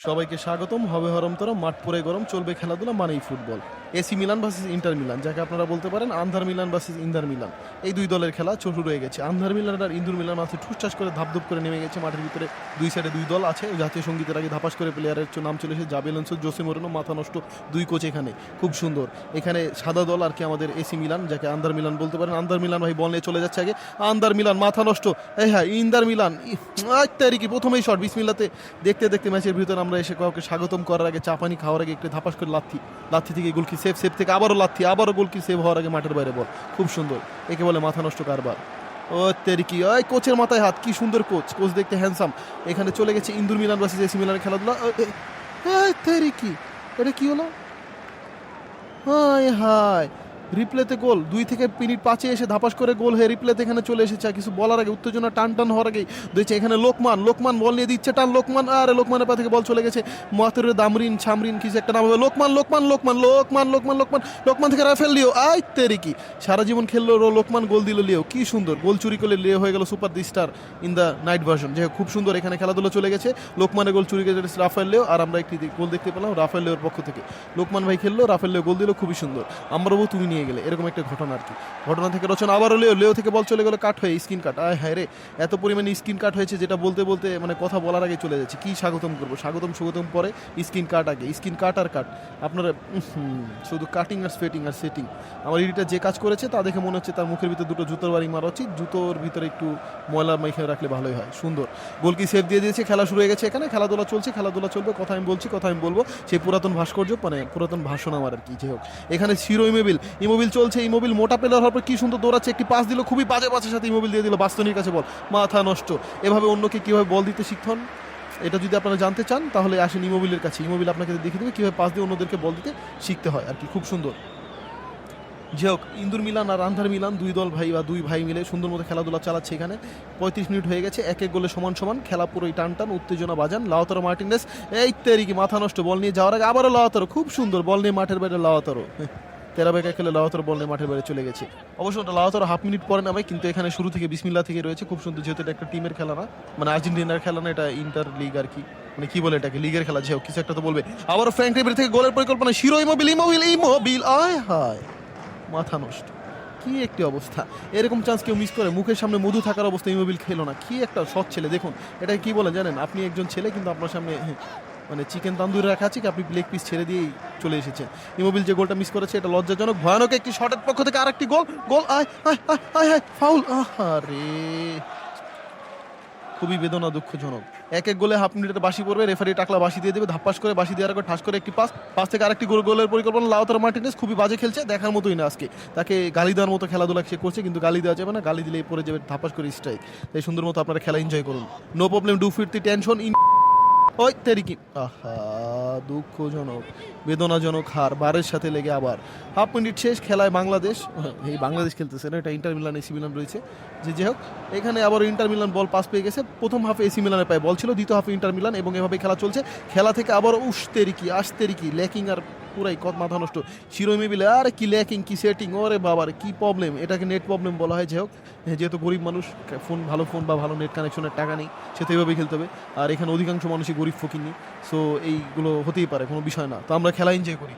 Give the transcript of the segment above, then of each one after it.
সবাইকে স্বাগতম। হবে হরমতরা, মাঠ পুরে গরম, চলবে খেলাধুলা মানেই football. AC Milan versus inter Milan, যাকে আপনারা বলতে পারেন আন্ধার মিলান ভার্সেস ইন্টার মিলান। এই দুই দলের খেলা শুরু হয়ে গেছে। আন্ধার মিলান আর ইন্দুর মিলান আছে ঠুসঠাস করে ধাপধুপ করে নেমে গেছে মাঠের ভিতরে। দুই সাইডে দুই দল আছে। জাতীয় সঙ্গীতের আগে ধাপাস করে প্লেয়ারের নাম চলে এসেছে জাবি আলোনসো, জোসে মোরেনো, মাথা নষ্ট দুই কোচ এখানে। খুব সুন্দর। এখানে সাদা দল আর কি আমাদের এসি মিলান, যাকে আন্ধার মিলান বলতে পারেন। আন্ধার মিলান ভাই বল নিয়ে চলে যাচ্ছে আগে। আন্ধার মিলান মাথা নষ্ট। এই হ্যাঁ, ইন্দার মিলান তারিখে প্রথমেই শট বিসমিল্লাতে। দেখতে দেখতে ম্যাচের ভিতরে আমরা এসে কাউকে স্বাগতম করার আগে, চা পানি খাওয়ার আগে একটু ধাপাস করে লাথি থেকে গোলকি সেভ থেকে আবারও লাথি, আবারও গোলকি সেভ হওয়ার আগে মাঠের বাইরে বল। খুব সুন্দর। একে বলে মাথা নষ্ট কারবার। ও তেরিকি, ওই কোচের মাথায় হাত, কি সুন্দর কোচ দেখতে হ্যান্ডসাম। এখানে চলে গেছে ইন্দুর মিলান ভার্সেস এসি মিলানের খেলাধুলা। তেরিকি, এটা কি হলো? হায় হায়, রিপ্লেতে গোল। 2 থেকে মিনিট 5 এসে ধাপাস করে গোল হয়ে রিপ্লেতে এখানে চলে এসেছে। কিছু বলার আগে উত্তেজনা টান হওয়ার আগেই দেখছে এখানে লোকমান বল নিয়ে দিচ্ছে টান। লোকমানের পা থেকে বল চলে গেছে মাতুরের দামরিন ছামরিন কিছু একটা নাম হবে। লোকমান থেকে রাফেল লিও। আই তেরিকি, সারা জীবন খেললো লোকমান, গোল দিল লিও। কি সুন্দর গোল চুরি করলে লিও হয়ে গেল super the star in the night version. যে খুব সুন্দর এখানে খেলাধুলা চলে গেছে। লোকমানের গোল চুরি করে রাফেল লিও, আর আমরা একটি গোল দেখতে পেলাম রাফেল লিওর পক্ষ থেকে। লোকমান ভাই খেললো, রাফেল লিও গোল দিল, খুবই সুন্দর। আমরা তুমি নিয়ে গেলে এরকম একটা ঘটনা আর কি। ঘটনা থেকে রচনা আবারও লেও থেকে বল চলে গেল কাট হয়ে, স্ক্রিন কাট। আয় হ্যাঁ রে, এত পরিমাণে স্ক্রিন কাট হয়েছে যেটা বলতে মানে কথা বলার আগে চলে যাচ্ছে। কি স্বাগতম করবো, স্বাগতম পরে স্ক্রিন কাট আগে। স্ক্রিন কাট আর কাট, আপনারা শুধু কাটিং আর স্পেটিং আর সেটিং। আমার এডিটার যে কাজ করেছে তা দেখে মনে হচ্ছে তার মুখের ভিতরে দুটো জুতোর বাড়ি মারা উচিত। জুতোর ভিতরে একটু ময়লা মাইখে রাখলে ভালোই হয়। সুন্দর গোল কি সেভ দিয়ে দিয়েছে। খেলা শুরু হয়ে গেছে এখানে, খেলাধুলা চলবে। কথা আমি বলবো সেই পুরাতন ভাস্কর্য, মানে পুরাতন ভাষণ আমার আর কি। যাই হোক, এখানে শিরো ইমোবিল চলছে। ইমোবিল মোটা প্লেয়ার হওয়ার পর কি সুন্দর দৌড়াচ্ছে, একটি পাস দিল, খুবই বাজে পাসের সাথে ইমোবিল দিয়ে দিল বাস্তনির কাছে বল। মাথা নষ্ট। এভাবে অন্যকে কীভাবে বল দিতে শিখুন, এটা যদি আপনারা জানতে চান তাহলে আসেন ইমোবিলের কাছে। ইমোবিল আপনাকে দেখিয়ে দেবে কীভাবে পাস দিয়ে অন্যদেরকে বল দিতে শিখতে হয় আর কি। খুব সুন্দর। যাই হোক, ইন্দুর মিলান আর আন্ধার মিলান দুই দল ভাই বা দুই ভাই মিলে সুন্দর মতো খেলাধুলা চালাচ্ছে এখানে। 35 মিনিট হয়ে গেছে, এক গোলে সমান খেলা পুরোই টান উত্তেজনা বাজান। লাউতারো মার্টিনেস, এই তেরিকি মাথা নষ্ট। বল নিয়ে যাওয়ার আগে আবারও লাউতারো, খুব সুন্দর বল নিয়ে মাঠের বাইরে লাউতারো। তেরা বেকা খেলে লাউতারো বল নিয়ে মাঠের বাইরে চলে গেছে। অবশ্য লাউতারো হাফ মিনিট পরে নামে, কিন্তু এখানে শুরু থেকে বিসমিল্লা থেকে রয়েছে। খুব সুন্দর, যেহেতু এটা একটা টিমের খেলা না, মানে আর্জেন্টিনার খেলা না, এটা ইন্টার লিগ আর কি, মানে কি বলে এটাকে, লিগের খেলা। যাই হোক, কিছু একটা তো বলবে। আবারও ফ্র্যাঙ্ক রিবেরি থেকে গোলের পরিকল্পনা। শিরো ইমোবিল আয় হায়, মাথা নষ্ট। কি একটি অবস্থা, এরকম চান্স কেউ মিস করে? মুখের সামনে মধু থাকার অবস্থা, ইমোবিল খেলো না। কি একটা সৎ ছেলে। দেখুন এটা কি বলে জানেন, আপনি একজন ছেলে কিন্তু আপনার সামনে মানে চিকেন তান্দুরি রাখা আছে, কি আপনি লেগ পিস ছেড়ে দিয়েই চলে এসেছেন। ইমোবিল যে গোলটা মিস করেছে এটা লজ্জাজনক। ভয়ানক একটি শটের পক্ষ থেকে আরেকটি গোল আয় আয় আয় আয় ফাউল। আরে খুবই বেদনা, দুঃখজনক। এক গোলে হাফ মিনিটে বাসি পড়বে, রেফারি টাকলা বাসি দিয়ে দেবে, ধাপ্পাস করে বাসি দেওয়ার আগে ঠাস করে একটি পাস থেকে আরেকটি গোলের পরিকল্পনা। লাউতারো মার্টিনেস খুবই বাজে খেলছে, দেখার মতোই না আজকে। তাকে গালি দেওয়ার মতো খেলাধুলা সে করছে, কিন্তু গালি দেওয়া যাবে না, গালি দিলেই পড়ে যাবে ধাপ্পাস করে স্ট্রাইক। তাই সুন্দর মতো আপনারা খেলা এনজয় করুন। No problem, do fit the tension in. ওই তেরিকি, আহা দুঃখজনক, বেদনাজনক হার বারের সাথে লেগে। আবার হাফ মিনিট শেষ, খেলায় বাংলাদেশ, এই বাংলাদেশ খেলতেছে না, এটা ইন্টার মিলান এসি মিলান রয়েছে। যে হোক, এখানে আবার ইন্টার মিলান বল পাস পেয়ে গেছে। প্রথম হাফে এসি মিলানের পায়ে বল ছিল, দ্বিতীয় হাফে ইন্টার মিলান, এবং এভাবে খেলা চলছে। খেলা থেকে আবার আসতেরিকি ল্যাকিং আর পুরাই মাথা নষ্ট। শিরোমি বিলে আর কি ল্যাকিং, কি সেটিং, ওরে বাবার কি প্রবলেম। এটাকে নেট প্রবলেম বলা হয়। যাই হোক, যেহেতু গরিব মানুষ, ভালো ফোন বা ভালো নেট কানেকশনের টাকা নেই, সে তো এইভাবেই খেলতে হবে। আর এখানে অধিকাংশ মানুষই গরিব ফকিনি, সো এইগুলো হতেই পারে, কোনো বিষয় না। তো আমরা খেলা এনজয় করি।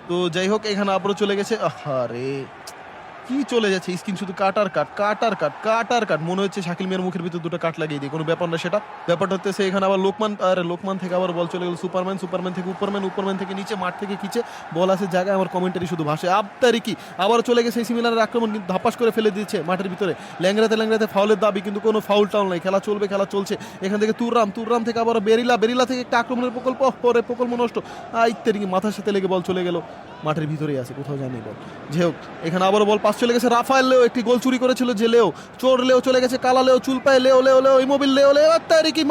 তো যাই হোক, এখানে আবারও চলে গেছে। আরে কি চলে যাচ্ছে স্ক্রিন, শুধু কাট। মনে হচ্ছে শাকিল মিয়ার মুখের ভিতর দুটো কাট লাগিয়ে দিই, কোনো ব্যাপার না সেটা। ব্যাপারটা হচ্ছে এখানে আবার লোকমান থেকে আবার বল চলে গেল সুপারম্যান থেকে উপরম্যান থেকে নিচে, মাঠ থেকে কিচে বল আছে জায়গায়। আমার কমেন্টারি শুধু ভাষায় আবতারিকি। আবার চলে গেছে এসি মিলানের আক্রমণ, কিন্তু ধাপাস করে ফেলে দিয়েছে মাঠের ভিতরে। ল্যাংরাতে ফাউলের দাবি, কিন্তু কোনো ফাউল টাউল নাই। খেলা চলছে। এখান থেকে তুররাম থেকে আবার বেরিলা থেকে একটা আক্রমণের প্রকল্প নষ্ট। ইত্যাদি মাথার সাথে লেগে বল চলে গেল, মাঠের ভিতরেই আছে, কোথাও জানি বল। যাই হোক, এখানে আবারও বল পাস চলে গেছে। রাফায়েল লেও একটি গোল চুরি করেছিল, যে লেও চলে গেছে। কালা লেও চুল পায়, লেও ইমোবিল লেও তারিকি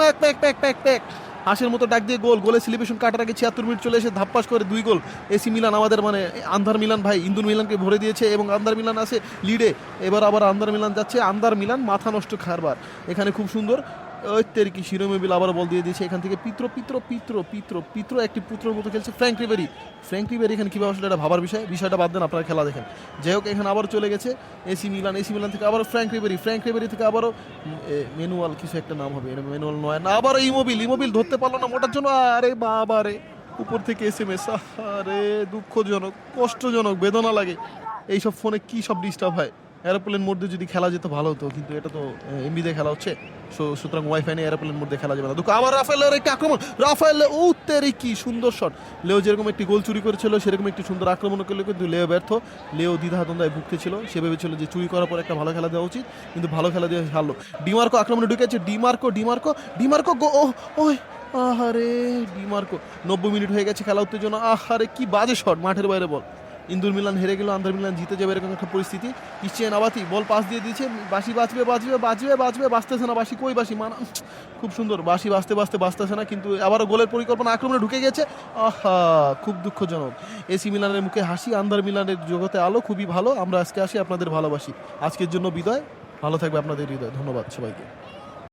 প্যাক হাঁসের মতো ডাক দিয়ে গোলে সেলিব্রেশন কাটার আগে 76 মিনিট চলে এসে ধাপ্পাস করে 2 গোল। এসি মিলান আমাদের মানে আন্ধার মিলান ভাই ইন্দুর মিলানকে ভরে দিয়েছে, এবং আন্ধার মিলান আছে লিডে। এবার আবার আন্ধার মিলান যাচ্ছে। আন্ধার মিলান মাথা নষ্ট খারবার। এখানে খুব সুন্দর ওই তেরিকি শিরো ইমোবিল আবার বল দিয়ে দিয়েছে এখান থেকে পিত্র একটি পুত্রের মতো খেলছে ফ্র্যাঙ্ক রিবেরি এখানে কীভাবে আসলে এটা ভাবার বিষয়টা বাদ দেন, আপনারা খেলা দেখেন। যাই হোক এখানে আবার চলে গেছে এসি মিলান থেকে আবারও ফ্র্যাঙ্ক রিবেরি থেকে আবারও ম্যানুয়াল কিছু একটা নাম হবে, ম্যানুয়াল নয় না, আবারও ইমোবিল ধরতে পারলো না মোটার জন্য। আরে বাবা রে, উপর থেকে SMS, আরে দুঃখজনক, কষ্টজনক, বেদনা লাগে। এইসব ফোনে কী সব ডিস্টার্ব হয়। এরোপ্লেন মোডে যদি খেলা যেত ভালো হতো, কিন্তু এটা তো এমবি দিয়ে খেলা হচ্ছে, সুতরাং ওয়াইফাই নিয়ে এরোপ্লেন মোডে খেলা যাবে না। দুঃখ আবার রাফায়েলের একটা আক্রমণ, কি সুন্দর শট। লেও যেরকম একটি গোল চুরি করেছিল সেরকম একটি সুন্দর আক্রমণ করলে, কিন্তু লেও ব্যর্থ। লেও দ্বিধাদ্বন্দ্বে ভুগতেছিল, সে ভেবেছিল যে চুরি করার পর একটা ভালো খেলা দেওয়া উচিত, কিন্তু ভালো খেলা দিয়ে হারলো। ডিমার্কো আক্রমণে ঢুকেছে, ডিমার্কো গো, ওই আহারে ডিমার্কো। 90 মিনিট হয়ে গেছে খেলা উত্তেজনা, আহারে কি বাজে শট, মাঠের বাইরে বল। ইন্দুর মিলান হেরে গেল, আন্দার মিলান জিতে যাবে এরকম একটা পরিস্থিতি। ক্রিশ্চিয়ান আবাতি বল পাস দিয়ে দিয়েছে, বাঁশি বাঁচবে না, বাঁশি কই বাঁশি মানা, খুব সুন্দর বাঁশি বাঁচতেছে না, কিন্তু আবারও গোলের পরিকল্পনা, আক্রমণে ঢুকে গেছে। আহা, খুব দুঃখজনক। এসি মিলানের মুখে হাসি, আন্দার মিলানের জগতে আলো, খুবই ভালো। আমরা আজকে আসি, আপনাদের ভালোবাসি। আজকের জন্য বিদায়, ভালো থাকবে আপনাদের হৃদয়। ধন্যবাদ সবাইকে।